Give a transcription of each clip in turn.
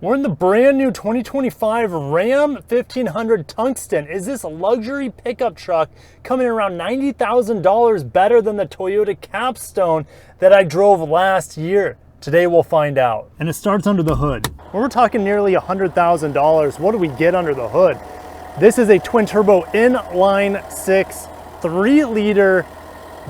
We're in the brand new 2025 Ram 1500 Tungsten. Is this a luxury pickup truck coming around $90,000 better than the Toyota Capstone that I drove last year? Today we'll find out. And it starts under the hood. When we're talking nearly $100,000, what do we get under the hood? This is a twin turbo inline six, 3-liter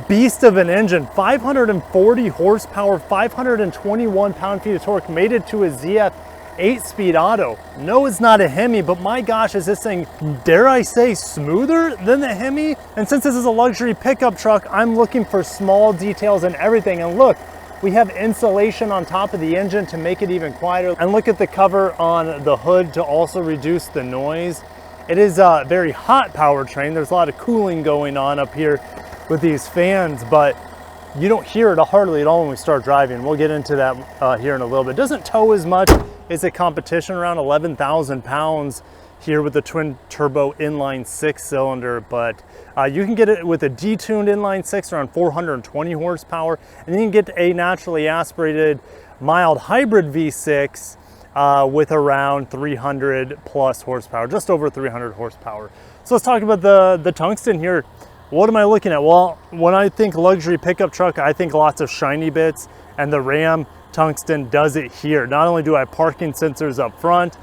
beast of an engine, 540 horsepower, 521 pound-feet of torque, made it to a ZF 8-speed auto. No, it's not a Hemi, but my gosh, is this thing, dare I say, smoother than the Hemi? And since this is a luxury pickup truck, I'm looking for small details and everything. And look, we have insulation on top of the engine to make it even quieter. And look at the cover on the hood to also reduce the noise. It is a very hot powertrain. There's a lot of cooling going on up here with these fans, but you don't hear it hardly at all when we start driving. We'll get into that here in a little bit. It doesn't tow as much as a competition, around 11,000 pounds here with the twin turbo inline 6-cylinder, but you can get it with a detuned inline 6 around 420 horsepower, and then you can get a naturally aspirated mild hybrid V6 with around 300 plus horsepower, just over 300 horsepower. So let's talk about the Tungsten here. What am I looking at? Well, when I think luxury pickup truck, I think lots of shiny bits, and the Ram Tungsten does it here. Not only do I have parking sensors up front,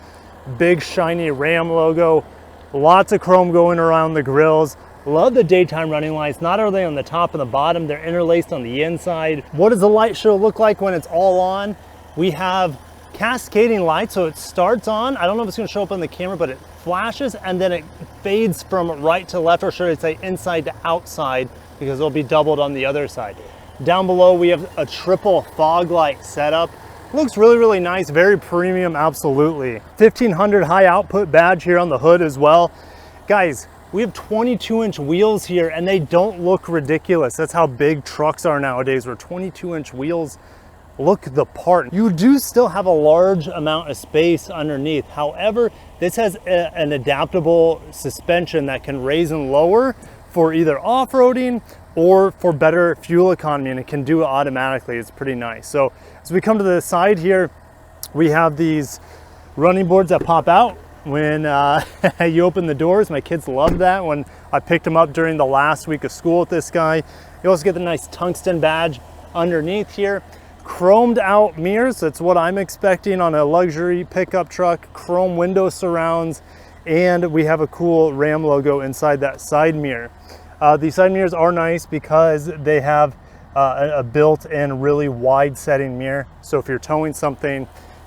big shiny Ram logo, lots of chrome going around the grills. Love the daytime running lights, not only on the top and the bottom, they're interlaced on the inside. What does the light show look like when it's all on? We have cascading lights, so it starts on. I don't know if it's gonna show up on the camera, but it flashes and then it fades from right to left, or should I say inside to outside, because it'll be doubled on the other side. Down below, we have a triple fog light setup. Looks really, really nice, very premium, absolutely. 1500 high output badge here on the hood as well. Guys, we have 22-inch wheels here and they don't look ridiculous. That's how big trucks are nowadays, where 22-inch wheels look the part. You do still have a large amount of space underneath. However, this has an adaptable suspension that can raise and lower for either off-roading or for better fuel economy, and it can do it automatically. It's pretty nice. So as we come to the side here, we have these running boards that pop out when you open the doors. My kids loved that when I picked them up during the last week of school with this guy. You also get the nice Tungsten badge underneath here. Chromed out mirrors, that's what I'm expecting on a luxury pickup truck. Chrome window surrounds, and we have a cool Ram logo inside that side mirror. These side mirrors are nice because they have a built-in really wide setting mirror. So if you're towing something,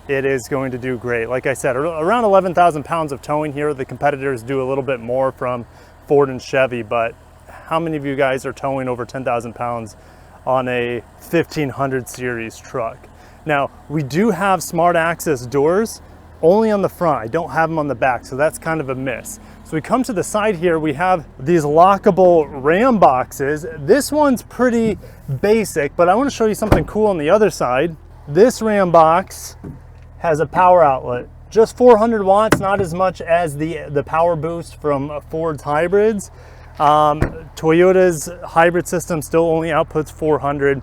it is going to do great. Like I said, around 11,000 pounds of towing here. The competitors do a little bit more from Ford and Chevy, but how many of you guys are towing over 10,000 pounds on a 1500 series truck? Now, we do have smart access doors only on the front. I don't have them on the back, so that's kind of a miss. So we come to the side here, we have these lockable Ram boxes. This one's pretty basic, but I want to show you something cool on the other side. This Ram box has a power outlet, just 400 watts, not as much as the power boost from Ford's hybrids. Toyota's hybrid system still only outputs 400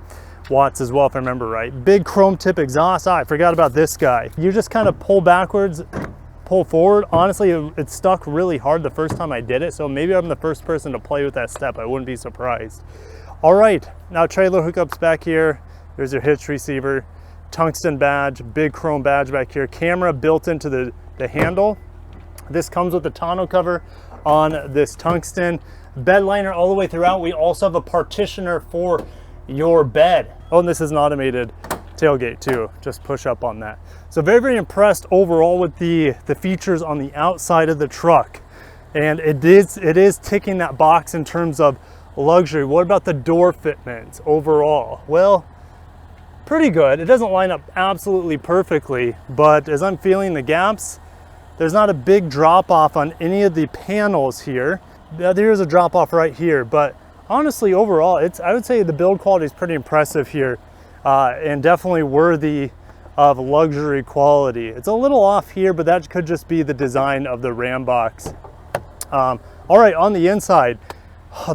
watts as well, if I remember right. Big chrome tip exhaust. I forgot about this guy. You just kind of pull backwards, pull forward. Honestly, it stuck really hard the first time I did it, so maybe I'm the first person to play with that step. I wouldn't be surprised. All right, now trailer hookups back here. There's your hitch receiver, Tungsten badge, big chrome badge back here, camera built into the handle. This comes with the tonneau cover on this Tungsten. Bed liner all the way throughout. We also have a partitioner for your bed. Oh, and this is an automated tailgate too. Just push up on that. So very, very impressed overall with the features on the outside of the truck. And it is ticking that box in terms of luxury. What about the door fitments overall? Well, pretty good. It doesn't line up absolutely perfectly, but as I'm feeling the gaps, there's not a big drop off on any of the panels here. There's a drop off right here, but honestly, overall, I would say the build quality is pretty impressive here, and definitely worthy of luxury quality. It's a little off here, but that could just be the design of the Ram box. All right, on the inside,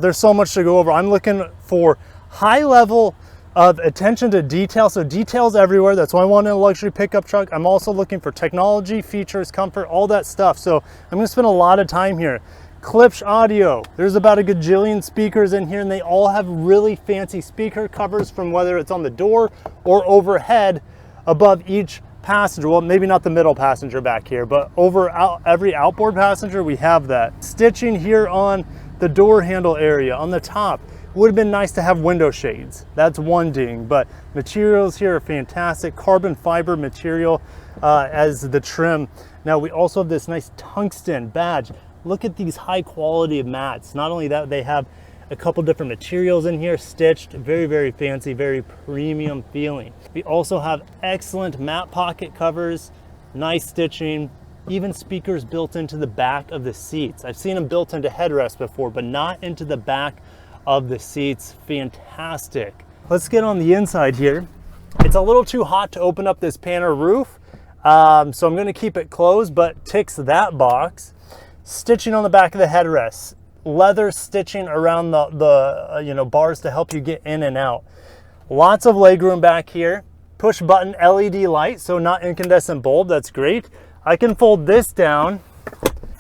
there's so much to go over. I'm looking for high level of attention to detail. So details everywhere. That's why I want a luxury pickup truck. I'm also looking for technology, features, comfort, all that stuff. So I'm gonna spend a lot of time here. Klipsch audio. There's about a gajillion speakers in here, and they all have really fancy speaker covers, from whether it's on the door or overhead above each passenger. Well, maybe not the middle passenger back here, but over every outboard passenger, we have that. Stitching here on the door handle area on the top. Would have been nice to have window shades. That's one ding, but materials here are fantastic. Carbon fiber material as the trim. Now we also have this nice tungsten badge. Look at these high quality mats. Not only that, they have a couple different materials in here, stitched, very, very fancy, very premium feeling. We also have excellent mat pocket covers, nice stitching, even speakers built into the back of the seats. I've seen them built into headrests before, but not into the back of the seats. Fantastic. Let's get on the inside here. It's a little too hot to open up this Panner roof, so I'm going to keep it closed, but ticks that box. Stitching on the back of the headrests, leather stitching around the bars to help you get in and out. Lots of legroom back here. Push button LED light, so not incandescent bulb. That's great. I can fold this down.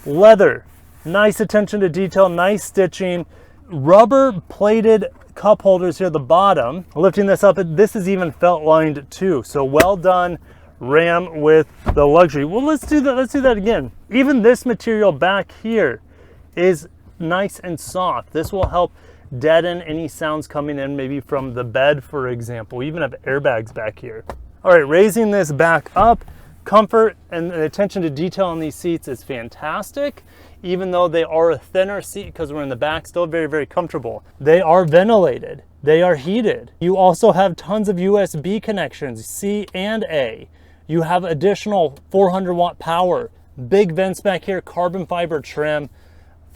Leather, nice attention to detail, nice stitching. Rubber plated cup holders here at the bottom. Lifting this up, this is even felt lined too. So well done, Ram, with the luxury. Well, let's do that again. Even this material back here is nice and soft. This will help deaden any sounds coming in, maybe from the bed, for example. We even have airbags back here. All right, raising this back up. Comfort and attention to detail on these seats is fantastic. Even though they are a thinner seat because we're in the back, still very, very comfortable. They are ventilated. They are heated. You also have tons of USB connections, C and A. You have additional 400 watt power, big vents back here, carbon fiber trim,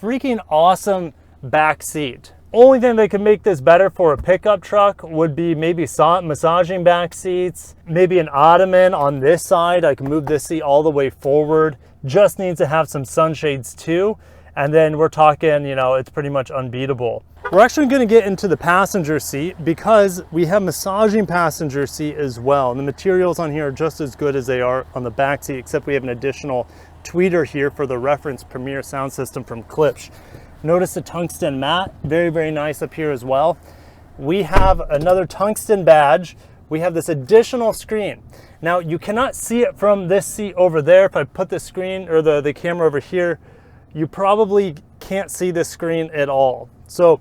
freaking awesome back seat. Only thing that could make this better for a pickup truck would be maybe massaging back seats, maybe an ottoman on this side. I can move this seat all the way forward. Just needs to have some sunshades too. And then we're talking, it's pretty much unbeatable. We're actually going to get into the passenger seat because we have massaging passenger seat as well. And the materials on here are just as good as they are on the back seat, except we have an additional tweeter here for the reference Premier sound system from Klipsch. Notice the tungsten mat, very, very nice up here as well. We have another tungsten badge. We have this additional screen. Now you cannot see it from this seat over there. If I put the screen or the camera over here, you probably can't see the screen at all. So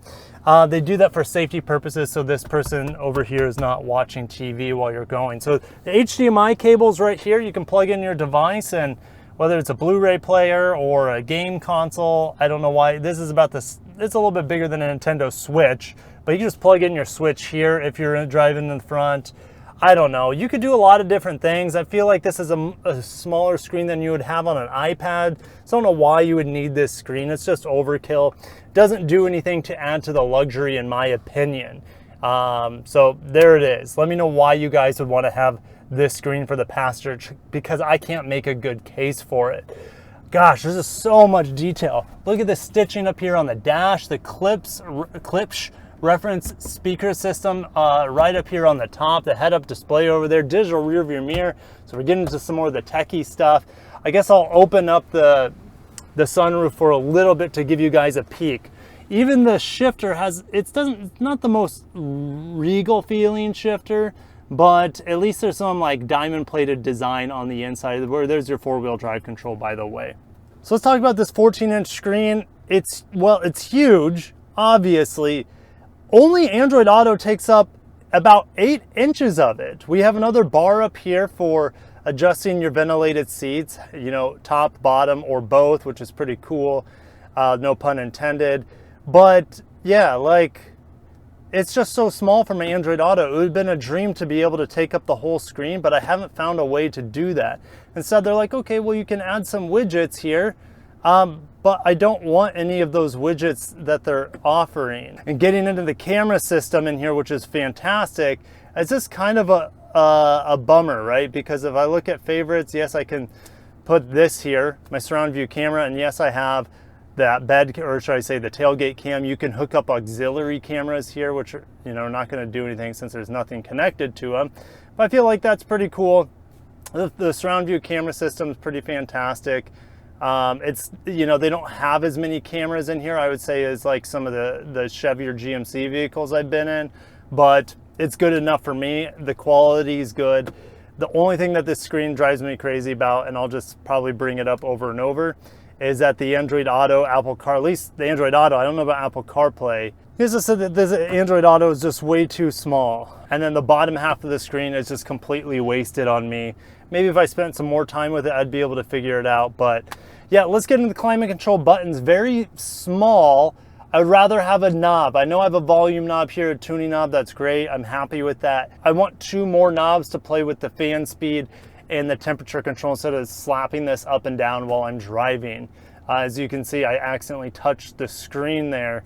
they do that for safety purposes, so this person over here is not watching TV while you're going. So the HDMI cable's right here. You can plug in your device, and whether it's a Blu-ray player or a game console, I don't know why. This is about this, it's a little bit bigger than a Nintendo Switch, but you can just plug in your Switch here if you're driving in the front. I don't know. You could do a lot of different things. I feel like this is a smaller screen than you would have on an iPad. So I don't know why you would need this screen. It's just overkill. Doesn't do anything to add to the luxury, in my opinion. So there it is. Let me know why you guys would want to have this screen for the passenger, because I can't make a good case for it. Gosh, there's just so much detail. Look at the stitching up here on the dash, the Klipsch reference speaker system right up here on the top, the head-up display over there, digital rear view mirror. So we're getting into some more of the techie stuff. I guess I'll open up the sunroof for a little bit to give you guys a peek. Even the shifter it's not the most regal feeling shifter, but at least there's some like diamond plated design on the inside where there's your 4-wheel drive control, by the way. So let's talk about this 14-inch screen. It's huge, obviously. Only Android Auto takes up about 8 inches of it. We have another bar up here for adjusting your ventilated seats, top, bottom, or both, which is pretty cool. No pun intended. But yeah, it's just so small for my Android Auto. It would have been a dream to be able to take up the whole screen, but I haven't found a way to do that. Instead, they're like, okay, well, you can add some widgets here, but I don't want any of those widgets that they're offering. And getting into the camera system in here, which is fantastic, it's just kind of a bummer, right? Because if I look at favorites, yes, I can put this here, my surround view camera, and yes, I have that bed, or should I say the tailgate cam. You can hook up auxiliary cameras here, which are, you know, not going to do anything since there's nothing connected to them. But I feel like that's pretty cool. The surround view camera system is pretty fantastic. It's, you know, they don't have as many cameras in here, I would say, as like some of the Chevy or GMC vehicles I've been in, but it's good enough for me. The quality is good. The only thing that this screen drives me crazy about, and I'll just probably bring it up over and over, is that the Android Auto, Apple Car, at least the Android Auto, I don't know about Apple CarPlay. It's just that this Android Auto is just way too small. And then the bottom half of the screen is just completely wasted on me. Maybe if I spent some more time with it, I'd be able to figure it out. But yeah, let's get into the climate control buttons. Very small. I would rather have a knob. I know I have a volume knob here, a tuning knob. That's great. I'm happy with that. I want 2 more knobs to play with the fan speed and the temperature control instead of slapping this up and down while I'm driving. As you can see, I accidentally touched the screen there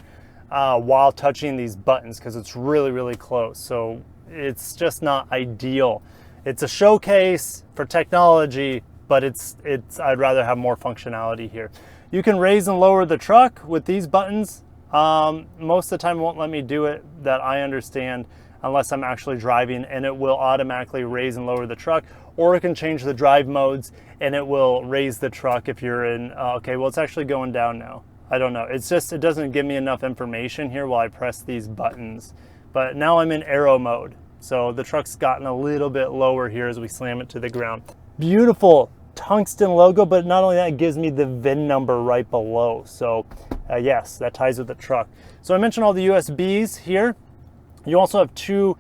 while touching these buttons because it's really, really close. So it's just not ideal. It's a showcase for technology, but I'd rather have more functionality here. You can raise and lower the truck with these buttons. Most of the time it won't let me do it, that I understand, unless I'm actually driving, and it will automatically raise and lower the truck, or it can change the drive modes and it will raise the truck if you're in, okay, well, it's actually going down now. I don't know. It's just, it doesn't give me enough information here while I press these buttons. But now I'm in aero mode. So the truck's gotten a little bit lower here as we slam it to the ground. Beautiful tungsten logo, but not only that, it gives me the VIN number right below. So yes, that ties with the truck. So I mentioned all the USBs here. You also have 2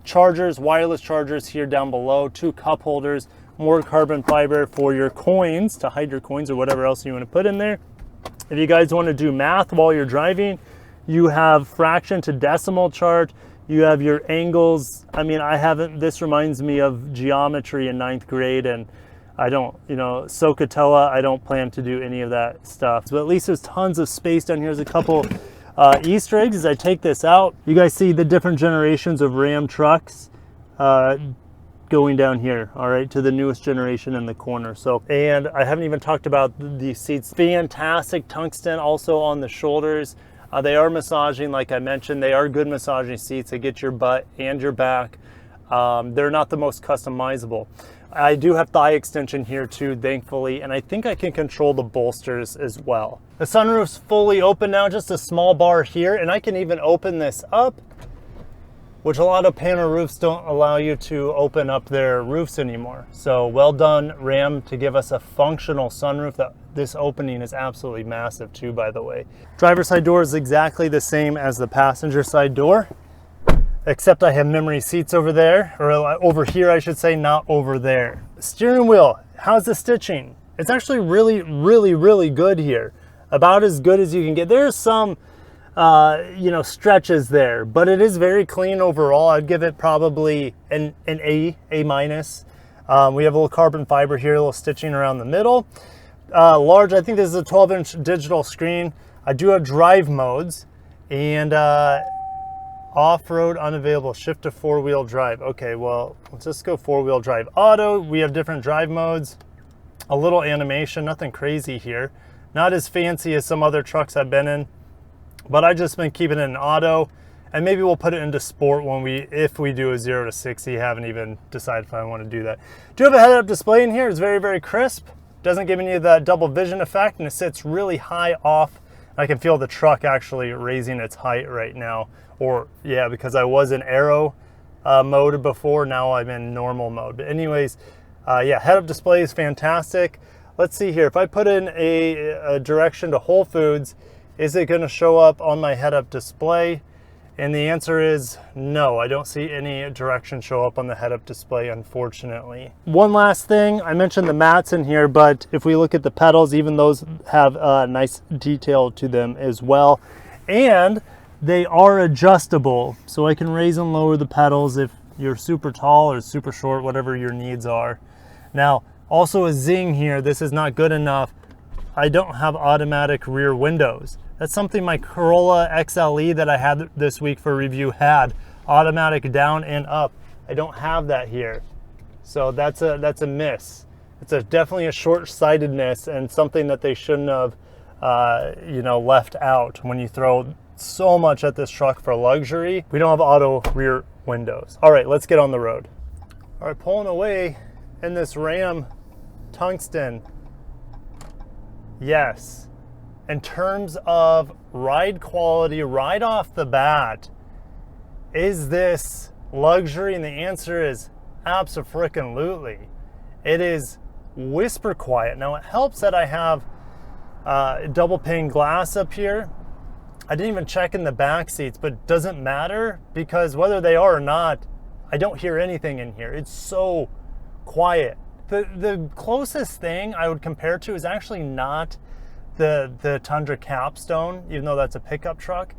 chargers, wireless chargers here down below, 2 cup holders, more carbon fiber for your coins, to hide your coins or whatever else you want to put in there. If you guys want to do math while you're driving, you have fraction to decimal chart. You have your angles. I mean, this reminds me of geometry in 9th grade, and I don't, you know, SOHCAHTOA, I don't plan to do any of that stuff. But at least there's tons of space down here. There's a couple Easter eggs as I take this out. You guys see the different generations of Ram trucks going down here, all right, to the newest generation in the corner. So, and I haven't even talked about the seats. Fantastic tungsten also on the shoulders. They are massaging, like I mentioned. They are good massaging seats. They get your butt and your back. They're not the most customizable. I do have thigh extension here too, thankfully, and I think I can control the bolsters as well. The sunroof's fully open now, just a small bar here, and I can even open this up, which a lot of panel roofs don't allow you to open up their roofs anymore. So well done, Ram, to give us a functional sunroof. This opening is absolutely massive too, by the way. Driver's side door is exactly the same as the passenger side door, except I have memory seats over there, or over here, I should say, not over there. Steering wheel, how's the stitching? It's actually really, really, really good here. About as good as you can get. There's some, you know, stretches there, but it is very clean overall. I'd give it probably an A minus. We have a little carbon fiber here, a little stitching around the middle. Large, I think this is a 12-inch digital screen. I do have drive modes, and off-road unavailable, shift to 4-wheel drive. Okay, well, let's just go 4-wheel drive. Auto, we have different drive modes, a little animation, nothing crazy here. Not as fancy as some other trucks I've been in, but I've just been keeping it in auto, and maybe we'll put it into sport if we do a 0 to 60. Haven't even decided if I want to do that. Do have a head-up display in here. It's very, very crisp. Doesn't give any of that double vision effect, and it sits really high off. I can feel the truck actually raising its height right now. Or yeah, because I was in aero mode before, now I'm in normal mode. But anyways, yeah, head-up display is fantastic. Let's see here. If I put in a direction to Whole Foods, is it going to show up on my head-up display? And the answer is no. I don't see any direction show up on the head-up display, unfortunately. One last thing, I mentioned the mats in here, but if we look at the pedals, even those have a nice detail to them as well. And they are adjustable, so I can raise and lower the pedals if you're super tall or super short, whatever your needs are. Now, also a zing here, this is not good enough. I don't have automatic rear windows. That's something my Corolla XLE that I had this week for review had, automatic down and up. I don't have that here. So that's a miss. It's definitely a short-sightedness and something that they shouldn't have you know, left out when you throw so much at this truck for luxury. We don't have auto rear windows. All right, let's get on the road. All right, pulling away in this Ram Tungsten. Yes, in terms of ride quality right off the bat, is this luxury? And the answer is abso-freaking-lutely. It is whisper quiet. Now it helps that I have double pane glass up here. I didn't even check in the back seats, but it doesn't matter because whether they are or not, I don't hear anything in here. It's so quiet. The closest thing I would compare to is actually not the Tundra Capstone, even though that's a pickup truck.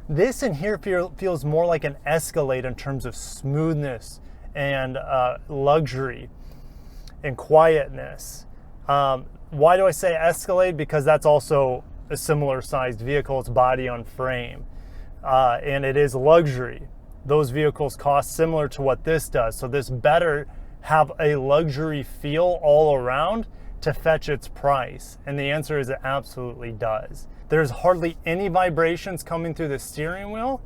This in here feels more like an Escalade in terms of smoothness and luxury and quietness. Why do I say Escalade? Because that's also a similar sized vehicle. It's body on frame, and it is luxury. Those vehicles cost similar to what this does, so this better have a luxury feel all around to fetch its price, and the answer is it absolutely does. There's hardly any vibrations coming through the steering wheel,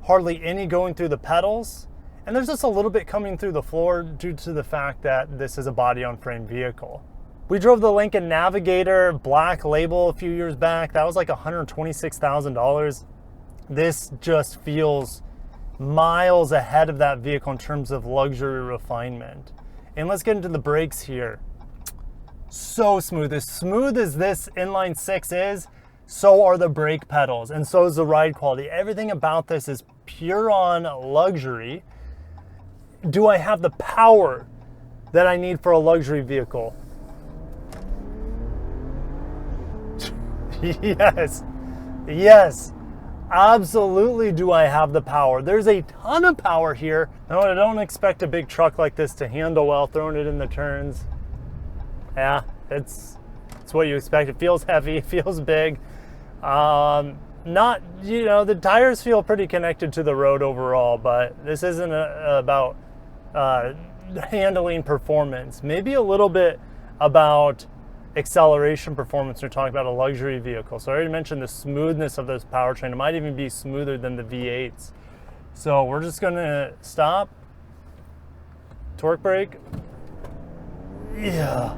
hardly any going through the pedals, and there's just a little bit coming through the floor due to the fact that this is a body on frame vehicle. We drove the Lincoln Navigator Black Label a few years back. That was like $126,000. This just feels miles ahead of that vehicle in terms of luxury refinement. And let's get into the brakes here. So smooth. As smooth as this inline six is, so are the brake pedals, and so is the ride quality. Everything about this is pure on luxury. Do I have the power that I need for a luxury vehicle? Yes, yes, absolutely do I have the power. There's a ton of power here. No, I don't expect a big truck like this to handle well, throwing it in the turns. Yeah, it's what you expect. It feels heavy, it feels big. Not, you know, the tires feel pretty connected to the road overall, but this isn't about handling performance. Maybe a little bit about acceleration performance. We're talking about a luxury vehicle. So I already mentioned the smoothness of this powertrain. It might even be smoother than the V8s. So we're just gonna stop, torque brake. Yeah.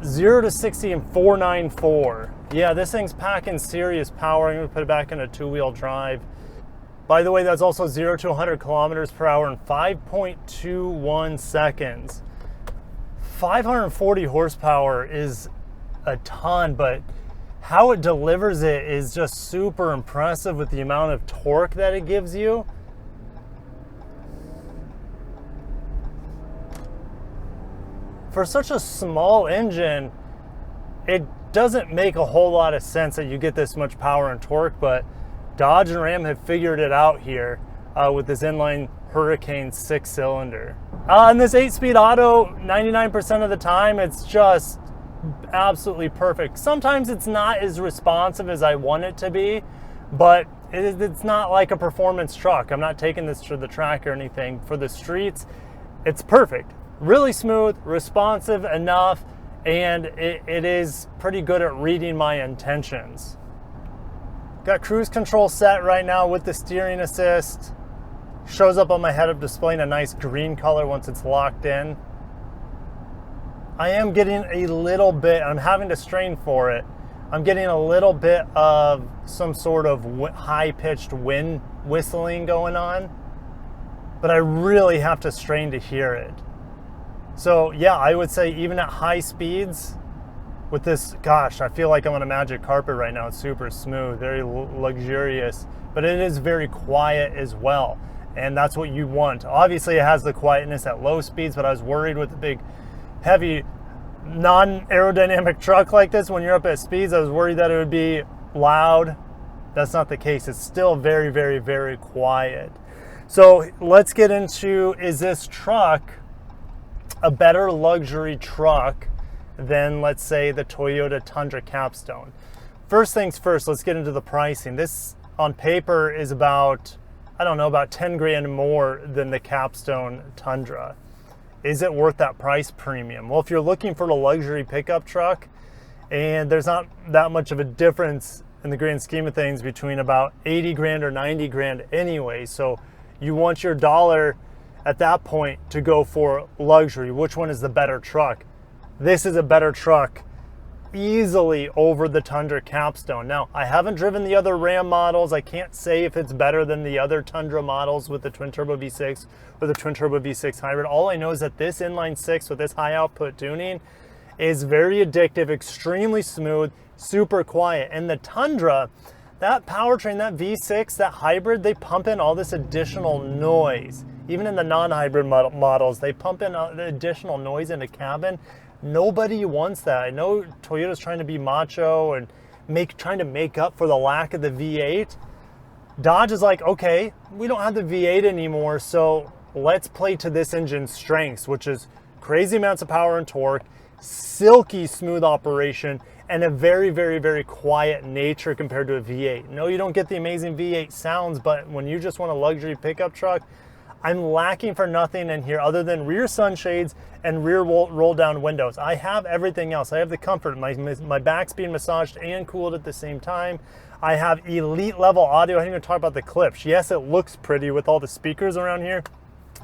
Zero to 60 in 4.94. Yeah, this thing's packing serious power. I'm gonna put it back in a two-wheel drive. By the way, that's also 0 to 100 kilometers per hour in 5.21 seconds. 540 horsepower is a ton, but how it delivers it is just super impressive with the amount of torque that it gives you. For such a small engine, it doesn't make a whole lot of sense that you get this much power and torque, but Dodge and Ram have figured it out here with this inline Hurricane 6-cylinder. And this 8-speed auto, 99% of the time, it's just absolutely perfect. Sometimes it's not as responsive as I want it to be, but it's not like a performance truck. I'm not taking this to the track or anything. For the streets, it's perfect. Really smooth, responsive enough, and it is pretty good at reading my intentions. Got cruise control set right now with the steering assist. Shows up on my head-up display in a nice green color once it's locked in. I am getting a little bit, I'm having to strain for it, I'm getting a little bit of some sort of high-pitched wind whistling going on, but I really have to strain to hear it. So yeah, I would say even at high speeds, with this, gosh, I feel like I'm on a magic carpet right now. It's super smooth, very luxurious, but it is very quiet as well. And that's what you want. Obviously it has the quietness at low speeds, but I was worried with the big, heavy, non-aerodynamic truck like this, when you're up at speeds, I was worried that it would be loud. That's not the case. It's still very, very, very quiet. So let's get into, is this truck a better luxury truck than, let's say, the Toyota Tundra Capstone? First things first, let's get into the pricing. This on paper is about, I don't know, about 10 grand more than the Capstone Tundra. is it worth that price premium? Well, if you're looking for a luxury pickup truck, and there's not that much of a difference in the grand scheme of things between about 80 grand or 90 grand anyway. So you want your dollar at that point to go for luxury. Which one is the better truck? This is a better truck easily over the Tundra Capstone. Now, I haven't driven the other Ram models. I can't say if it's better than the other Tundra models with the twin turbo V6 or the twin turbo V6 hybrid. All I know is that this inline six with this high output tuning is very addictive, extremely smooth, super quiet. And the Tundra, that powertrain, that V6, that hybrid, they pump in all this additional noise. Even in the non-hybrid models, they pump in the additional noise in the cabin. Nobody wants that. I know Toyota's trying to be macho and trying to make up for the lack of the V8. Dodge is like, okay, we don't have the V8 anymore, so let's play to this engine's strengths, which is crazy amounts of power and torque, silky smooth operation, and a very, very, very quiet nature compared to a V8. No, you don't get the amazing V8 sounds, but when you just want a luxury pickup truck, I'm lacking for nothing in here other than rear sunshades and rear roll down windows. I have everything else. I have the comfort. My back's being massaged and cooled at the same time. I have elite level audio. I didn't even talk about the clips. Yes, it looks pretty with all the speakers around here.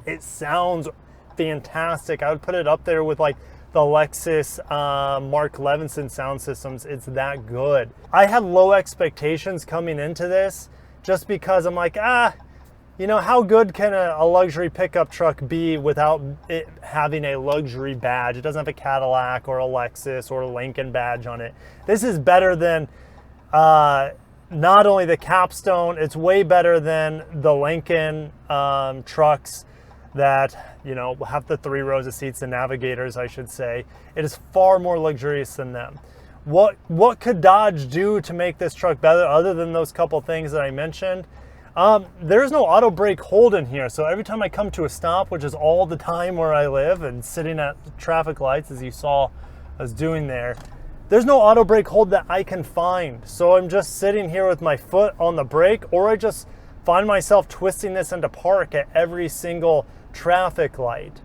It sounds fantastic. I would put it up there with like the Lexus Mark Levinson sound systems. It's that good. I had low expectations coming into this just because I'm like, you know, how good can a luxury pickup truck be without it having a luxury badge? It doesn't have a Cadillac or a Lexus or a Lincoln badge on it. This is better than not only the Capstone, it's way better than the Lincoln trucks that, you know, have the 3 rows of seats, the Navigators, I should say. It is far more luxurious than them. What could Dodge do to make this truck better other than those couple things that I mentioned? There's no auto brake hold in here, so every time I come to a stop, which is all the time where I live and sitting at traffic lights, as you saw us doing there, there's no auto brake hold that I can find. So I'm just sitting here with my foot on the brake, or I just find myself twisting this into park at every single traffic light.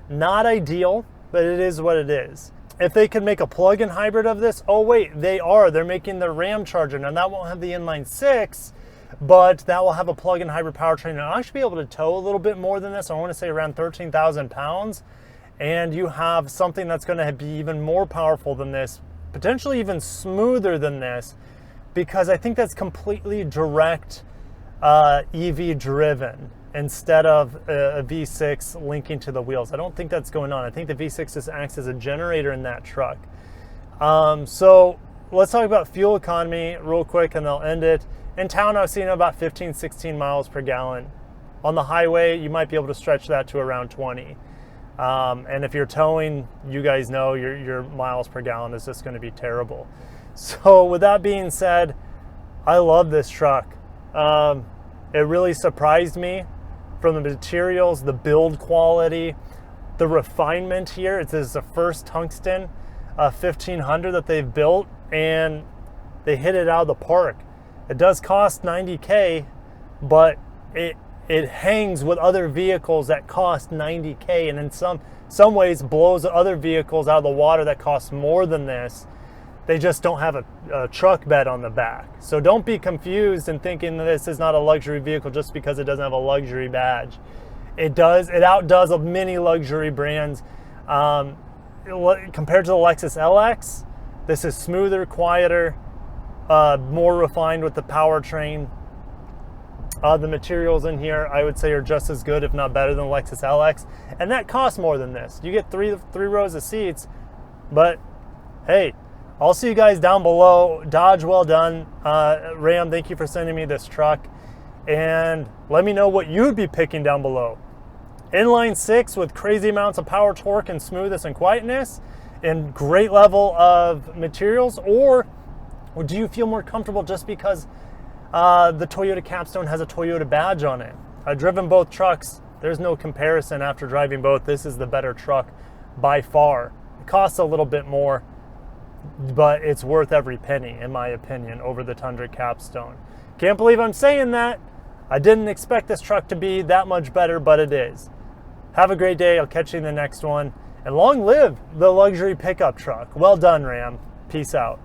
Not ideal, but it is what it is. If they could make a plug-in hybrid of this, oh wait, they are. They're making the Ram Charger. Now that won't have the inline six, but that will have a plug-in hybrid powertrain, and I'll actually be able to tow a little bit more than this. I want to say around 13,000 pounds, and you have something that's going to be even more powerful than this, potentially even smoother than this, because I think that's completely direct EV driven instead of a V6 linking to the wheels. I don't think that's going on. I think the V6 just acts as a generator in that truck. So let's talk about fuel economy real quick, and I'll end it. In town, I was seeing about 15, 16 miles per gallon. On the highway, you might be able to stretch that to around 20. And if you're towing, you guys know your miles per gallon is just going to be terrible. So with that being said, I love this truck. It really surprised me from the materials, the build quality, the refinement here. This is the first Tungsten 1500 that they've built, and they hit it out of the park. It does cost $90K, but it hangs with other vehicles that cost $90K, and in some ways blows other vehicles out of the water that cost more than this. They just don't have a truck bed on the back. So don't be confused in thinking that this is not a luxury vehicle just because it doesn't have a luxury badge. It does. It outdoes many luxury brands. Compared to the Lexus LX, this is smoother, quieter, more refined with the powertrain. The materials in here, I would say, are just as good, if not better, than Lexus LX, and that costs more than this. You get three rows of seats, but hey, I'll see you guys down below. Dodge, well done. Ram, thank you for sending me this truck, and let me know what you'd be picking down below. Inline six with crazy amounts of power, torque, and smoothness and quietness, and great level of materials, or do you feel more comfortable just because the Toyota Capstone has a Toyota badge on it? I've driven both trucks. There's no comparison after driving both. This is the better truck by far. It costs a little bit more, but it's worth every penny, in my opinion, over the Tundra Capstone. Can't believe I'm saying that. I didn't expect this truck to be that much better, but it is. Have a great day. I'll catch you in the next one. And long live the luxury pickup truck. Well done, Ram. Peace out.